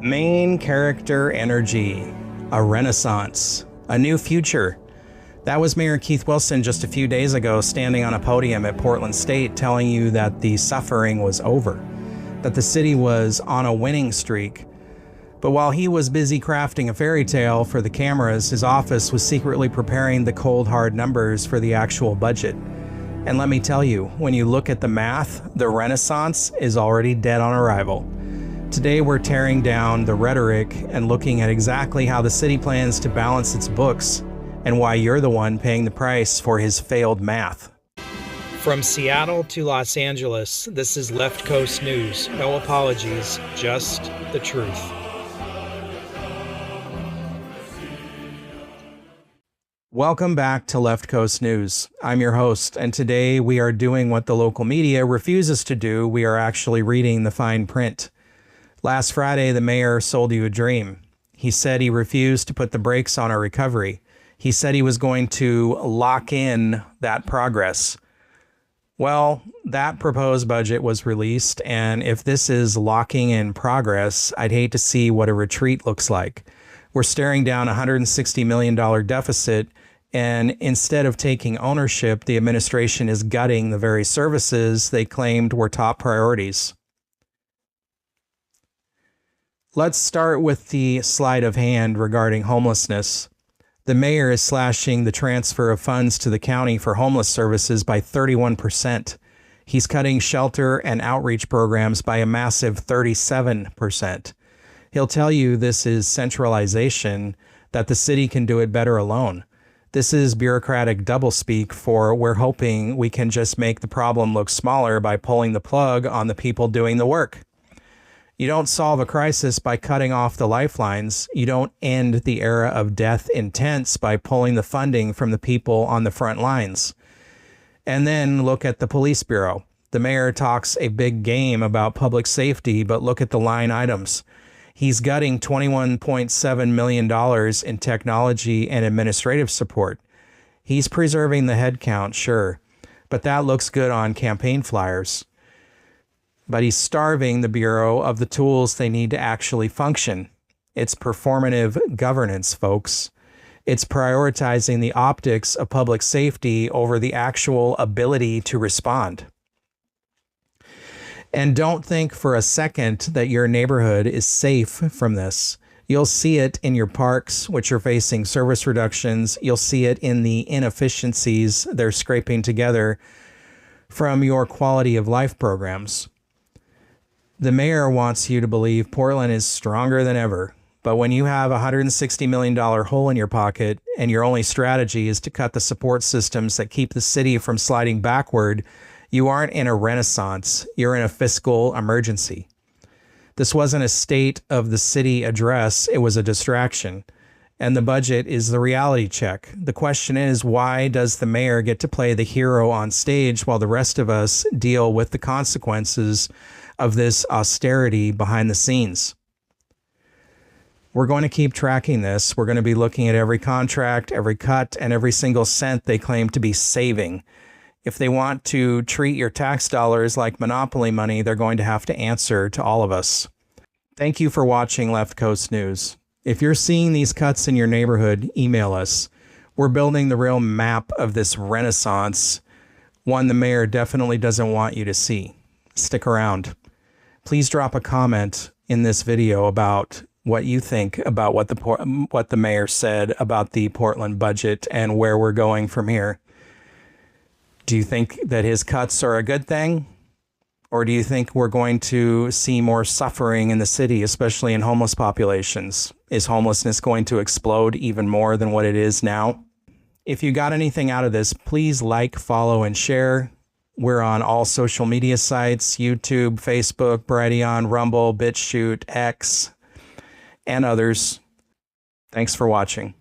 Main character energy, a renaissance, a new future. That was Mayor Keith Wilson just a few days ago standing on a podium at Portland State telling you that the suffering was over, that the city was on a winning streak. But while he was busy crafting a fairy tale for the cameras, his office was secretly preparing the cold hard numbers for the actual budget. And let me tell you, when you look at the math, the renaissance is already dead on arrival. Today we're tearing down the rhetoric and looking at exactly how the city plans to balance its books and why you're the one paying the price for his failed math. From Seattle to Los Angeles, this is Left Coast News. No apologies, just the truth. Welcome back to Left Coast News. I'm your host, and today we are doing what the local media refuses to do. We are actually reading the fine print. Last Friday, the mayor sold you a dream. He said he refused to put the brakes on our recovery. He said he was going to lock in that progress. Well, that proposed budget was released, and if this is locking in progress, I'd hate to see what a retreat looks like. We're staring down a $160 million deficit, and instead of taking ownership, the administration is gutting the very services they claimed were top priorities. Let's start with the sleight of hand regarding homelessness. The mayor is slashing the transfer of funds to the county for homeless services by 31%. He's cutting shelter and outreach programs by a massive 37%. He'll tell you this is centralization, that the city can do it better alone. This is bureaucratic doublespeak for we're hoping we can just make the problem look smaller by pulling the plug on the people doing the work. You don't solve a crisis by cutting off the lifelines. You don't end the era of death in tents by pulling the funding from the people on the front lines. And then look at the police bureau. The mayor talks a big game about public safety, but look at the line items. He's gutting $21.7 million in technology and administrative support. He's preserving the headcount, sure, but that looks good on campaign flyers. But he's starving the Bureau of the tools they need to actually function. It's performative governance, folks. It's prioritizing the optics of public safety over the actual ability to respond. And don't think for a second that your neighborhood is safe from this. You'll see it in your parks, which are facing service reductions. You'll see it in the inefficiencies they're scraping together from your quality of life programs. The mayor wants you to believe Portland is stronger than ever, but when you have a $160 million hole in your pocket and your only strategy is to cut the support systems that keep the city from sliding backward, you aren't in a renaissance, you're in a fiscal emergency. This wasn't a state of the city address, it was a distraction. And the budget is the reality check. The question is, why does the mayor get to play the hero on stage while the rest of us deal with the consequences of this austerity behind the scenes? We're going to keep tracking this. We're going to be looking at every contract, every cut, and every single cent they claim to be saving. If they want to treat your tax dollars like monopoly money, they're going to have to answer to all of us. Thank you for watching Left Coast News. If you're seeing these cuts in your neighborhood, email us. We're building the real map of this renaissance, one the mayor definitely doesn't want you to see. Stick around. Please drop a comment in this video about what you think about what the mayor said about the Portland budget and where we're going from here. Do you think that his cuts are a good thing? Or do you think we're going to see more suffering in the city, especially in homeless populations? Is homelessness going to explode even more than what it is now? If you got anything out of this, please like, follow, and share. We're on all social media sites, YouTube, Facebook, Brighteon, Rumble, BitChute, X, and others. Thanks for watching.